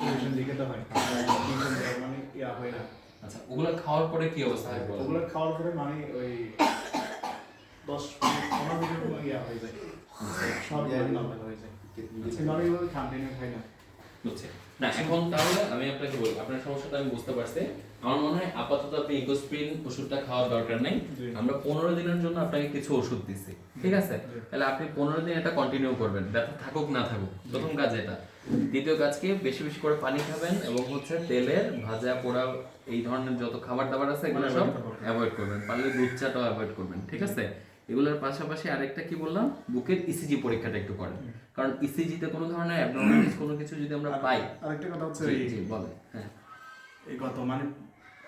Tuition দিকে তো হয় টিউশন মানে ইয়া হয় না। আচ্ছা, ওগুলো খাওয়ার পরে কি অবস্থা হয় বলো? ওগুলো খাওয়ার পরে মানে ওই 10-15 মিনিটের মতো ইয়া হয়ে যায়, সব নর্মাল হয়ে যায়। আমি ওইভাবে কন্টিনিউ খাই না। বুঝছি না। এখন তাহলে আমি আপনাকে বলি, আপনার সমস্যাটা আমি বুঝতে পারছি। আমার মনে হয় আপাতত আপনি ইকোস্প্রিন ওষুধটা খাওয়ার দরকার নেই। আমরা 15 দিনের জন্য আপনাকে কিছু ওষুধ দিচ্ছি, ঠিক আছে? তাহলে আপনি 15 দিন এটা কন্টিনিউ করবেন, ব্যথা থাকুক না থাকুক। প্রথম কাজ এটা। দ্বিতীয় কাজ কি, বেশি বেশি করে পানি খাবেন এবং হচ্ছে তেলের ভাজা পোড়া এই ধরনের যত খাবার দাবার আছে এগুলো সব অ্যাভয়েড করবেন, পারলে দুধ চাটাও অ্যাভয়েড করবেন, ঠিক আছে? এগুলোর পাশাপাশি আরেকটা কি বললাম, বুকের ইসিজি পরীক্ষাটা একটু করেন, কারণ ইসিজিতে কোনো ধরনের অ্যাবনর্মালিটিস কোনো কিছু যদি আমরা পাই। আরেকটা কথা হচ্ছে জি বলেন। হ্যাঁ, এই গত মানে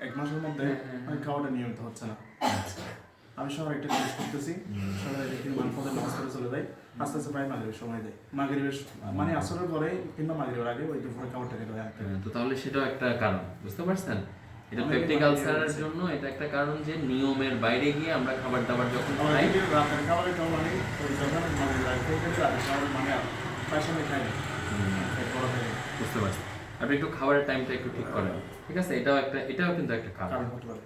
1 মাসের মধ্যে আমি খাওয়াটা নিয়মিত হচ্ছে না। আমি সবাই একটা জিনিস করতেছি, সবাই একদিন মানফদের নামাজ পড়ে চলে যায়, আস্তে আস্তে প্রায় মাগরিবের সময় দেয়, মাগরিবের মানে আসরের পরে কিংবা মাগরিবের আগে ওই দুপুরে খাবারটাকে দেয়। তো তাহলে সেটাও একটা কারণ, বুঝতে পারছেন? এটা পেপটিক আলসারের জন্য এটা একটা কারণ যে নিয়মের বাইরে গিয়ে আমরা খাবার দাবার যখন খাই, রাতের খাবারের খাওয়া মানে ওই যখন মাগরিবের আগে থেকে রাতের খাবার মানে প্রায় সময় খাই না। বুঝতে পারছি। আপনি একটু খাবারের টাইমটা একটু ঠিক করেন, ঠিক আছে? এটাও কিন্তু একটা কারণ।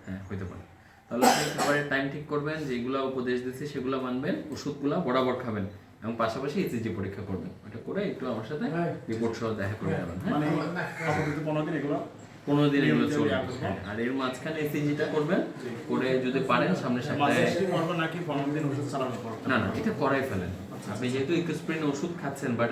হ্যাঁ, হইতে পারে। তাহলে আপনি খাবারের টাইম ঠিক করবেন, যেগুলো উপদেশ দিচ্ছি সেগুলো মানবেন, ওষুধগুলো বরাবর খাবেন এবং পাশাপাশি ইসিজি পরীক্ষা করবেন। ওটা করে একটু আমার সাথে রিপোর্ট সহ দেখা করে যাবেন। হ্যাঁ, মানে আপাতত 15 দিন এগুলো 15 দিন এগুলো চলবে। আর এর মাঝখানে ইসিজিটা করবেন, করে যদি পারেন সামনের সপ্তাহে নাকি 15 দিন ওষুধ চালানো পড়বে। না, এটা করাই ফেলেন। আপনি যেহেতু ইকোস্প্রিন ওষুধ খাচ্ছেন বা